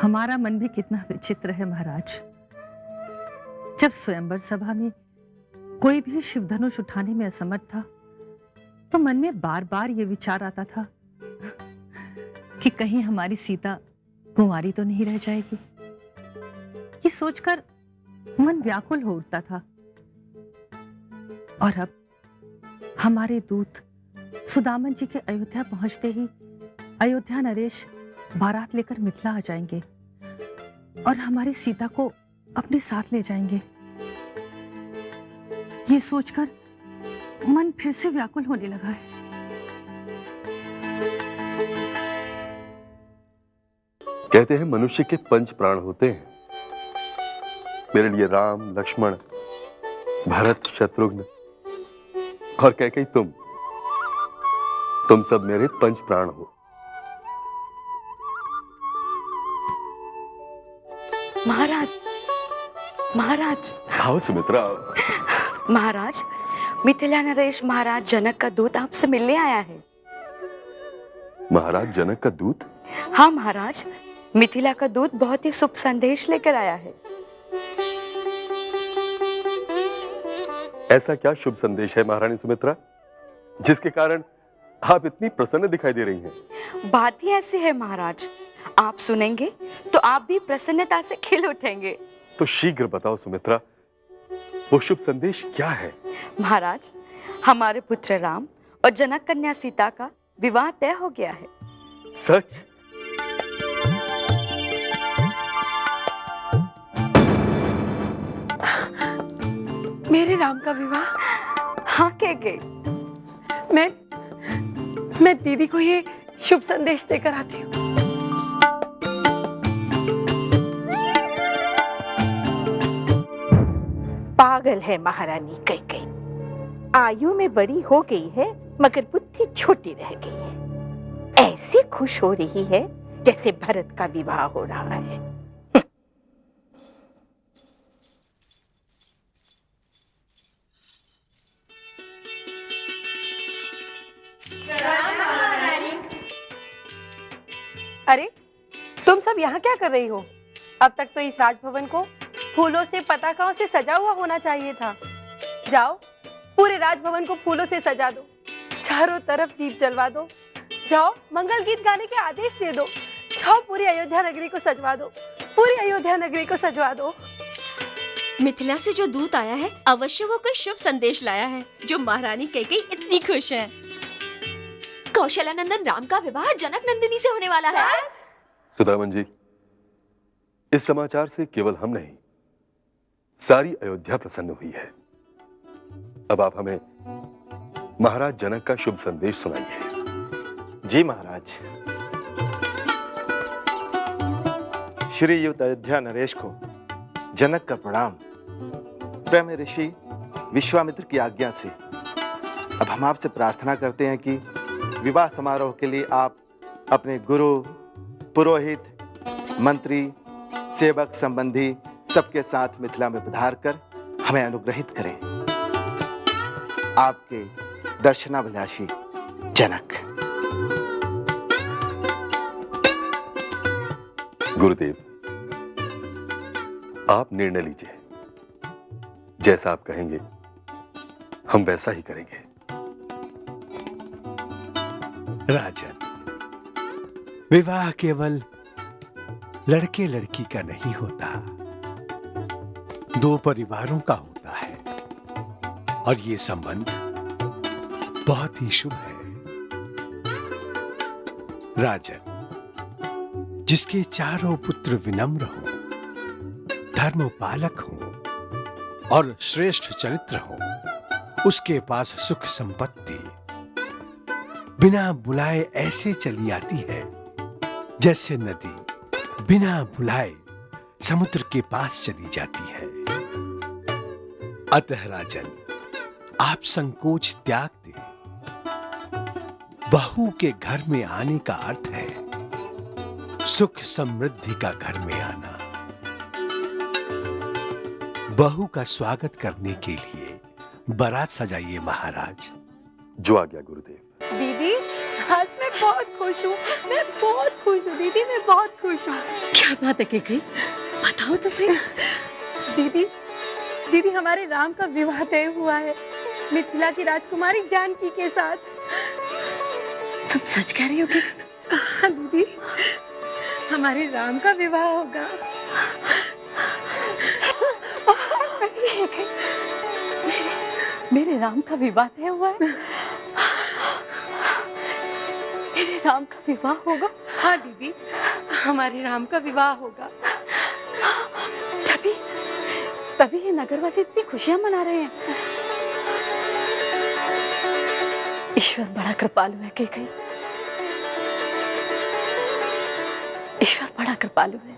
हमारा मन भी कितना विचित्र है महाराज। जब स्वयंवर सभा में कोई भी शिव धनुष उठाने में असमर्थ था, तो मन में बार बार यह विचार आता था कि कहीं हमारी सीता कुंवारी तो नहीं रह जाएगी। ये सोचकर मन व्याकुल हो उठता था। और अब हमारे दूत सुदामन जी के अयोध्या पहुंचते ही अयोध्या नरेश बारात लेकर मिथिला आ जाएंगे और हमारी सीता को अपने साथ ले जाएंगे। ये सोचकर मन फिर से व्याकुल होने लगा है। कहते हैं मनुष्य के 5 प्राण होते हैं। मेरे लिए राम, लक्ष्मण, भरत, शत्रुघ्न और कैकेयी तुम सब मेरे 5 प्राण हो। महाराज, महाराज। आओ सुमित्रा। महाराज, मिथिला नरेश महाराज जनक का दूत आपसे मिलने आया है। महाराज जनक का दूत? हाँ महाराज, मिथिला का दूत बहुत ही शुभ संदेश लेकर आया है। ऐसा क्या शुभ संदेश है महारानी सुमित्रा, जिसके कारण आप इतनी प्रसन्न दिखाई दे रही हैं? बात ही ऐसी है महाराज, आप सुनेंगे तो आप भी प्रसन्नता से खिल उठेंगे। तो शीघ्र बताओ सुमित्रा, वो शुभ संदेश क्या है? महाराज, हमारे पुत्र राम और जनक कन्या सीता का विवाह तय हो गया है। सच? मेरे राम का विवाह? हाँ कैकेयी, मैं दीदी को ये शुभ संदेश देकर आती हूँ। पागल है महारानी कैकेयी, आयु में बड़ी हो गई है मगर बुद्धि छोटी रह गई है। ऐसे खुश हो रही है जैसे भरत का विवाह हो रहा है। अरे तुम सब यहाँ क्या कर रही हो? अब तक तो इस राजभवन को फूलों से, पताकाओं से सजा हुआ होना चाहिए था। जाओ, पूरे राजभवन को फूलों से सजा दो, चारों तरफ दीप जलवा दो। जाओ, मंगल गीत गाने के आदेश दे दो। जाओ, पूरी अयोध्या नगरी को सजवा दो, पूरी अयोध्या नगरी को सजवा दो। मिथिला से जो दूत आया है, अवश्य वो कोई शुभ संदेश लाया है, जो महारानी कैकेयी इतनी खुश है। कौशलानंदन राम का विवाह जनक नंदिनी से होने वाला है। सुदामन जी, इस समाचार से केवल हम नहीं, सारी अयोध्या प्रसन्न हुई है। अब आप हमें महाराज जनक का शुभ संदेश सुनाइए। जी महाराज। श्री युक्त अयोध्या नरेश को जनक का प्रणाम। प्रेम ऋषि विश्वामित्र की आज्ञा से अब हम आपसे प्रार्थना करते हैं कि विवाह समारोह के लिए आप अपने गुरु, पुरोहित, मंत्री, सेवक, संबंधी सबके साथ मिथिला में पधार कर हमें अनुग्रहित करें। आपके दर्शनाभिलाषी जनक। गुरुदेव, आप निर्णय लीजिए। जैसा आप कहेंगे हम वैसा ही करेंगे। राजन, विवाह केवल लड़के लड़की का नहीं होता, 2 परिवारों का होता है। और ये संबंध बहुत ही शुभ है। राजन, जिसके चारों पुत्र विनम्र हों, धर्मपालक हों और श्रेष्ठ चरित्र हो, उसके पास सुख संपत्ति बिना बुलाए ऐसे चली आती है जैसे नदी बिना बुलाए समुद्र के पास चली जाती है। अतः राजन, आप संकोच त्याग दें। बहू के घर में आने का अर्थ है सुख समृद्धि का घर में आना। बहू का स्वागत करने के लिए बारात सजाइए महाराज। जो आ गया गुरुदेव। दीदी आज मैं बहुत खुश हूँ, मैं बहुत खुश हूँ दीदी, मैं बहुत खुश हूँ। क्या बात है केकई, बताओ तो सही। दीदी दीदी हमारे राम का विवाह तय हुआ है मिथिला की राजकुमारी जानकी के साथ। तुम सच कह रही हो केकई? हाँ दीदी, हमारे राम का विवाह होगा। मेरे राम का विवाह तय हुआ है? मेरे राम का विवाह होगा? हाँ दीदी, हमारे राम का विवाह होगा। तभी तभी ये नगरवासी इतनी खुशियां मना रहे हैं। ईश्वर बड़ा कृपालु है केकई, ईश्वर बड़ा कृपालु है।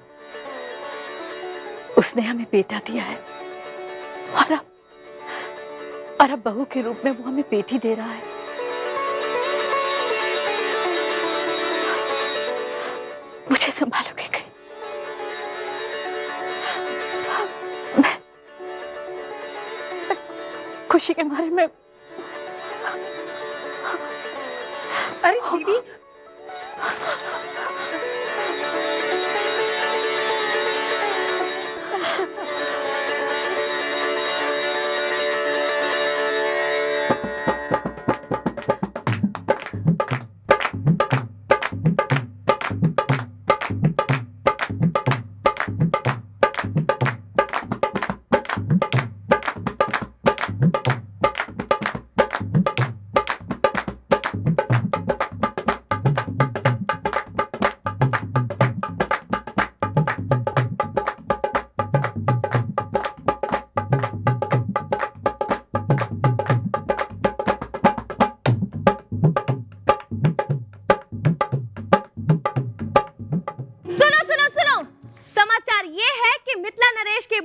उसने हमें बेटा दिया है और अब बहू के रूप में वो हमें बेटी दे रहा है। मुझे संभालो केकई। मैं खुशी के मारे में। अरे दीदी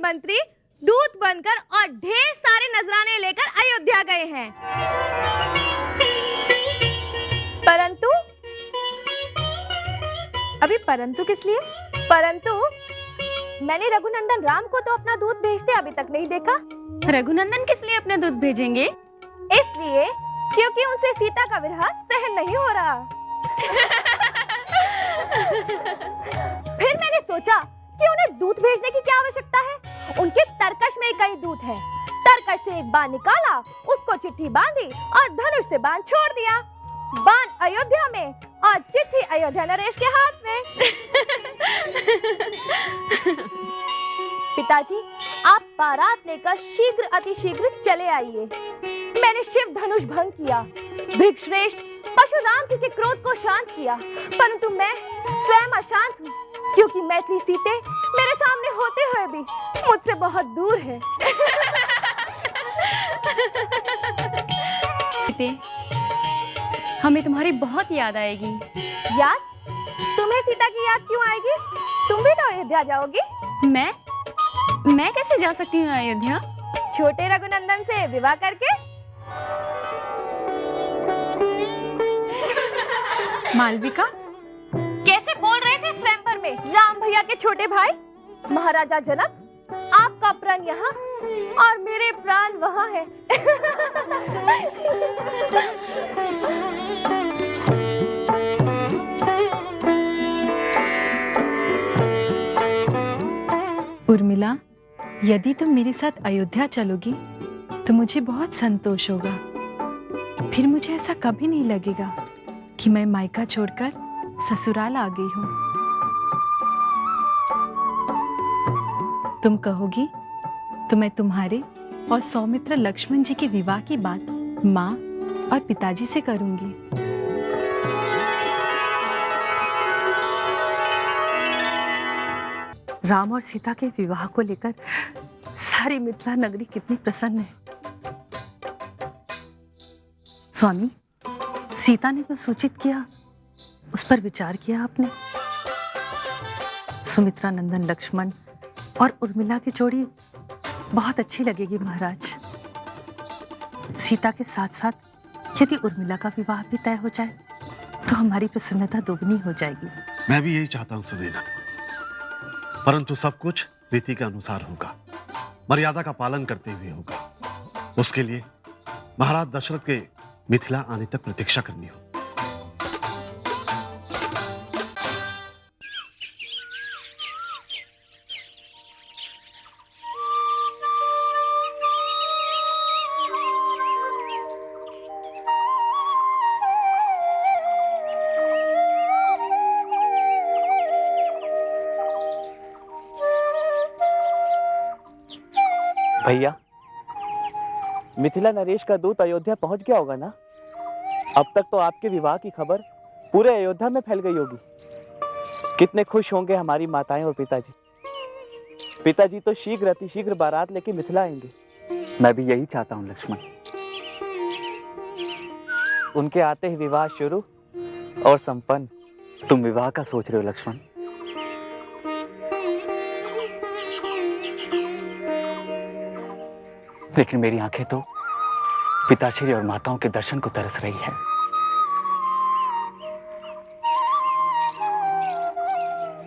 मंत्री दूत बनकर और ढेर सारे नजराने लेकर अयोध्या गए हैं, परंतु अभी परंतु किस लिए? परंतु मैंने रघुनंदन राम को तो अपना दूत भेजते अभी तक नहीं देखा। रघुनंदन किस लिए अपना दूत भेजेंगे? इसलिए क्योंकि उनसे सीता का विरह सहन नहीं हो रहा। फिर मैंने सोचा कि उन्हें दूत भेजने की क्या आवश्यकता है, उनके तरकश में कई दूत हैं। तरकश से एक बाण निकाला, उसको चिट्ठी बांधी और धनुष से बाण छोड़ दिया। बाण अयोध्या में और चिट्ठी अयोध्या नरेश के हाथ में। पिताजी, आप बारात लेकर शीघ्र अतिशीघ्र चले आइए। मैंने शिव धनुष भंग किया, भृगश्रेष्ठ परशुराम जी के क्रोध को शांत किया, परंतु मैं स्वयं अशांत हूँ, क्योंकि मैथिली सीते मेरे सामने होते हुए भी मुझसे बहुत दूर है। हमें तुम्हारी बहुत याद आएगी। याद? तुम्हें सीता की याद क्यों आएगी? तुम भी तो अयोध्या जाओगी। मैं कैसे जा सकती हूँ अयोध्या? छोटे रघुनंदन से विवाह करके। मालविका, कैसे बोल रहे थे स्वयंवर में राम भैया के छोटे भाई? महाराजा जनक, आपका प्राण यहाँ और मेरे प्राण वहाँ है। उर्मिला, यदि तुम मेरे साथ अयोध्या चलोगी तो मुझे बहुत संतोष होगा। फिर मुझे ऐसा कभी नहीं लगेगा कि मैं मायका छोड़कर ससुराल आ गई हूँ। तुम कहोगी तो मैं तुम्हारे और सौमित्र लक्ष्मण जी के विवाह की बात माँ और पिताजी से करूंगी। राम और सीता के विवाह को लेकर सारी मिथिला नगरी कितनी प्रसन्न है। स्वामी, सीता ने जो सूचित किया उस पर विचार किया आपने? सुमित्रा नंदन लक्ष्मण और उर्मिला की जोड़ी बहुत अच्छी लगेगी महाराज। सीता के साथ साथ यदि उर्मिला का विवाह भी तय हो जाए तो हमारी प्रसन्नता दोगुनी हो जाएगी। मैं भी यही चाहता हूँ सुनैना, परंतु सब कुछ रीति के अनुसार होगा। मर्यादा का पालन करते हुए होगा। उसके लिए महाराज दशरथ के मिथिला आने तक प्रतीक्षा करनी हो। भैया, मिथिला नरेश का दूत अयोध्या पहुंच गया होगा ना? अब तक तो आपके विवाह की खबर पूरे अयोध्या में फैल गई होगी। कितने खुश होंगे हमारी माताएं और पिताजी। पिताजी तो शीघ्र अतिशीघ्र बारात लेके मिथिला आएंगे। मैं भी यही चाहता हूँ लक्ष्मण। उनके आते ही विवाह शुरू और संपन्न। तुम विवाह का सोच रहे हो लक्ष्मण? लेकिन मेरी आंखें तो पिताश्री और माताओं के दर्शन को तरस रही है।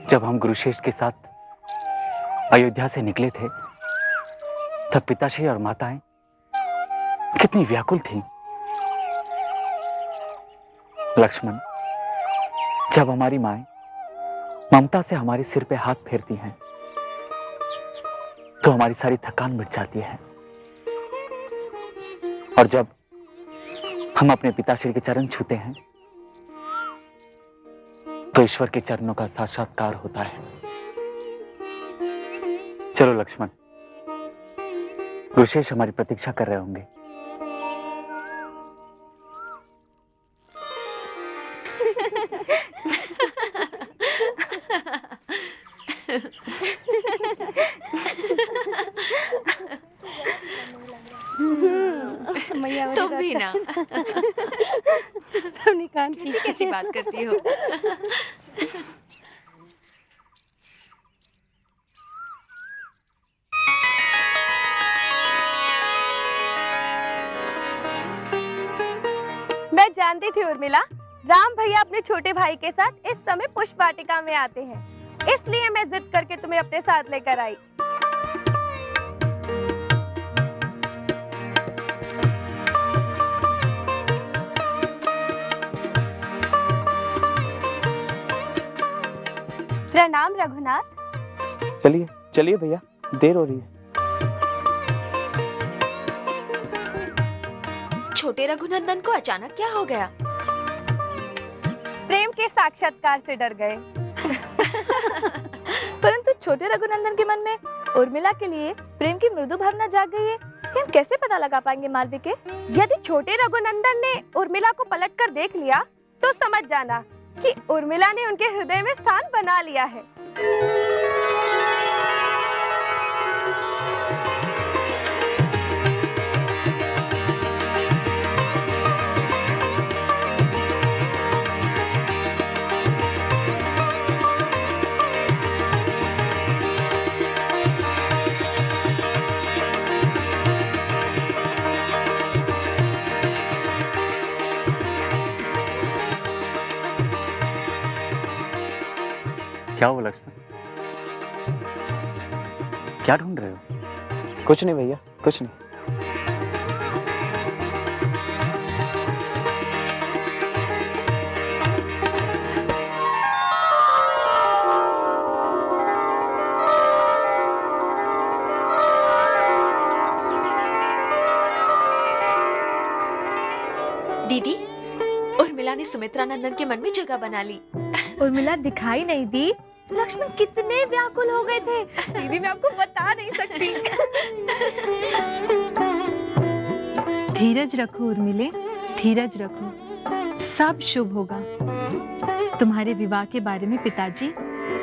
जब हम गुरुश्रेष्ठ के साथ अयोध्या से निकले थे, तब पिताश्री और माताएं कितनी व्याकुल थीं। लक्ष्मण, जब हमारी माएं ममता से हमारे सिर पे हाथ फेरती हैं, तो हमारी सारी थकान मिट जाती है। और जब हम अपने पिताश्री के चरण छूते हैं, तो ईश्वर के चरणों का साक्षात्कार होता है। चलो लक्ष्मण, गुरुश्रेष्ठ हमारी प्रतीक्षा कर रहे होंगे। तुम भी ना। कैसी कैसी बात करती हो। मैं जानती थी उर्मिला, राम भैया अपने छोटे भाई के साथ इस समय पुष्प वाटिका में आते हैं, इसलिए मैं जिद करके तुम्हें अपने साथ लेकर आई। प्रणाम रघुनाथ। चलिए चलिए भैया, देर हो रही है। छोटे रघुनंदन को अचानक क्या हो गया? प्रेम के साक्षात्कार से डर गए। परंतु छोटे रघुनंदन के मन में उर्मिला के लिए प्रेम की मृदु भावना जाग गई है। हम कैसे पता लगा पाएंगे मालविके? यदि छोटे रघुनंदन ने उर्मिला को पलटकर देख लिया, तो समझ जाना कि उर्मिला ने उनके हृदय में स्थान बना लिया है। क्या हुआ लक्ष्मण? क्या ढूंढ रहे हो? कुछ नहीं भैया, कुछ नहीं। दीदी, उर्मिला ने सुमित्रा नंदन के मन में जगह बना ली। उर्मिला दिखाई नहीं दी। लक्ष्मण कितने व्याकुल हो गए थे, दीदी मैं आपको बता नहीं सकती। धीरज रखो उर्मिले, धीरज रखो, सब शुभ होगा। तुम्हारे विवाह के बारे में पिताजी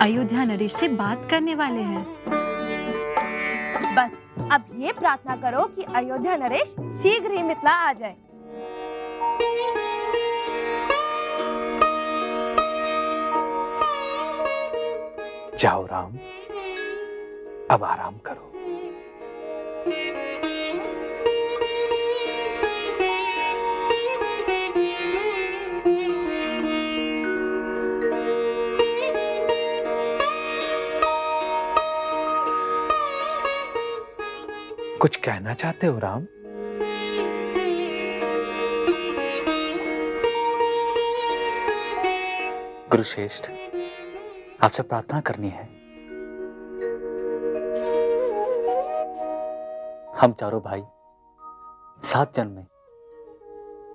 अयोध्या नरेश से बात करने वाले हैं। बस अब ये प्रार्थना करो कि अयोध्या नरेश शीघ्र ही मिथिला आ जाए। जाओ राम, अब आराम करो। कुछ कहना चाहते हो राम? गुरुश्रेष्ठ, आपसे प्रार्थना करनी है। हम चारों भाई 7 जन्म में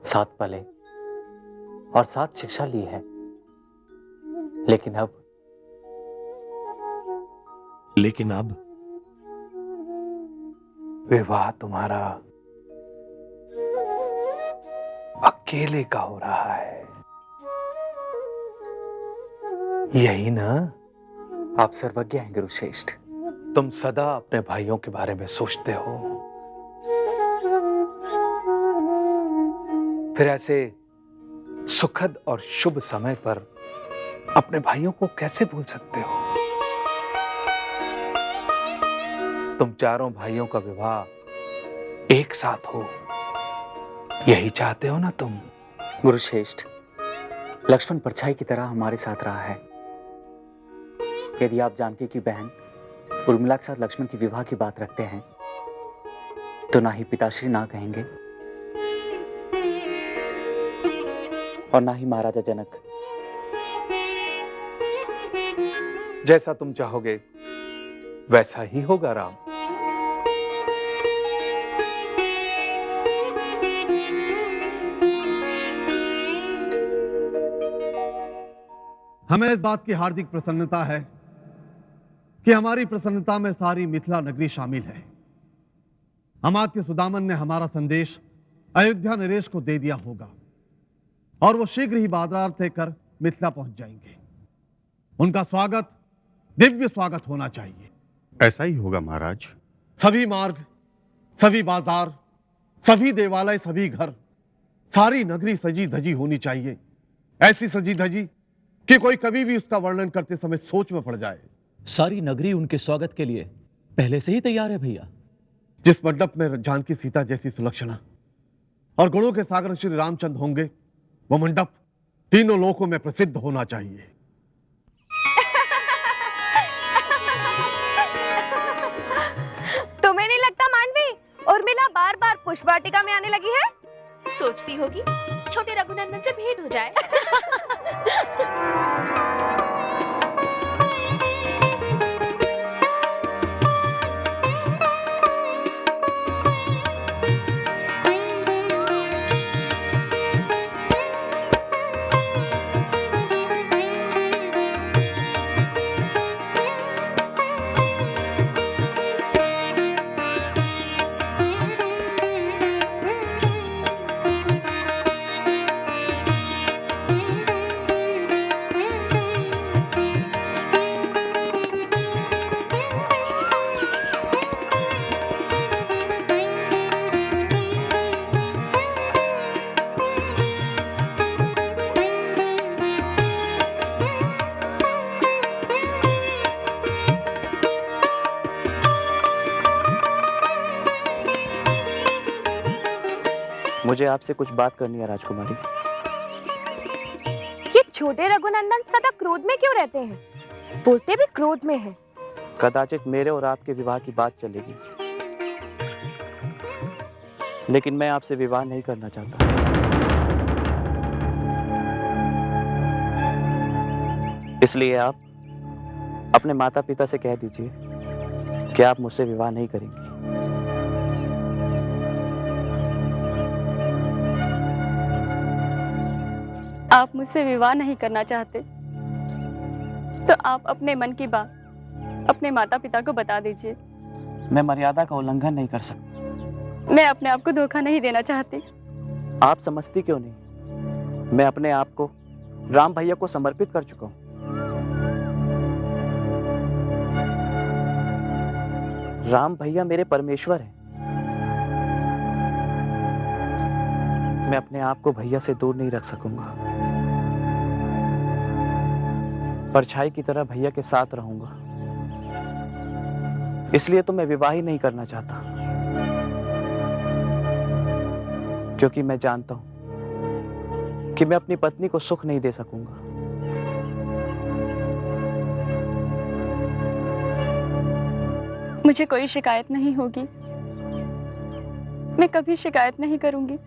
7 पले और 7 शिक्षा ली है, लेकिन अब विवाह तुम्हारा अकेले का हो रहा है, यही ना? आप सर्वज्ञ हैं गुरुश्रेष्ठ। तुम सदा अपने भाइयों के बारे में सोचते हो, फिर ऐसे सुखद और शुभ समय पर अपने भाइयों को कैसे भूल सकते हो? तुम चारों भाइयों का विवाह एक साथ हो, यही चाहते हो ना तुम? गुरुश्रेष्ठ, लक्ष्मण परछाई की तरह हमारे साथ रहा है। यदि आप जानकी की बहन उर्मिला के साथ लक्ष्मण के विवाह की बात रखते हैं, तो ना ही पिताश्री ना कहेंगे और ना ही महाराजा जनक। जैसा तुम चाहोगे वैसा ही होगा राम। हमें इस बात की हार्दिक प्रसन्नता है कि हमारी प्रसन्नता में सारी मिथिला नगरी शामिल है। अमात्य सुदामन ने हमारा संदेश अयोध्या नरेश को दे दिया होगा और वो शीघ्र ही बारात लेकर मिथिला पहुंच जाएंगे। उनका स्वागत, दिव्य स्वागत होना चाहिए। ऐसा ही होगा महाराज। सभी मार्ग, सभी बाजार, सभी देवालय, सभी घर, सारी नगरी सजी धजी होनी चाहिए। ऐसी सजी धजी कि कोई कभी भी उसका वर्णन करते समय सोच में पड़ जाए। सारी नगरी उनके स्वागत के लिए पहले से ही तैयार है भैया। जिस मंडप में जानकी सीता जैसी सुलक्षणा और गुणों के सागर श्री रामचंद्र होंगे, वो मंडप तीनों लोकों में प्रसिद्ध होना चाहिए। तुम्हें नहीं लगता मांडवी, उर्मिला बार बार पुष्प वाटिका में आने लगी है? सोचती होगी छोटे रघुनंदन से भेंट हो जाए। मुझे आपसे कुछ बात करनी है राजकुमारी। ये छोटे रघुनंदन सदा क्रोध में क्यों रहते हैं? बोलते भी क्रोध में हैं। कदाचित मेरे और आपके विवाह की बात चलेगी, लेकिन मैं आपसे विवाह नहीं करना चाहता। इसलिए आप अपने माता पिता से कह दीजिए कि आप मुझसे विवाह नहीं करेंगी। आप मुझसे विवाह नहीं करना चाहते तो आप अपने मन की बात अपने माता पिता को बता दीजिए। मैं मर्यादा का उल्लंघन नहीं कर सकता। मैं अपने आप को धोखा नहीं देना चाहती। आप समझती क्यों नहीं? मैं अपने आप को राम भैया को समर्पित कर चुका हूं। राम भैया मेरे परमेश्वर हैं। मैं अपने आप को भैया से दूर नहीं रख सकूंगा। परछाई की तरह भैया के साथ रहूंगा। इसलिए तो मैं विवाह ही नहीं करना चाहता, क्योंकि मैं जानता हूं कि मैं अपनी पत्नी को सुख नहीं दे सकूंगा। मुझे कोई शिकायत नहीं होगी मैं कभी शिकायत नहीं करूंगी।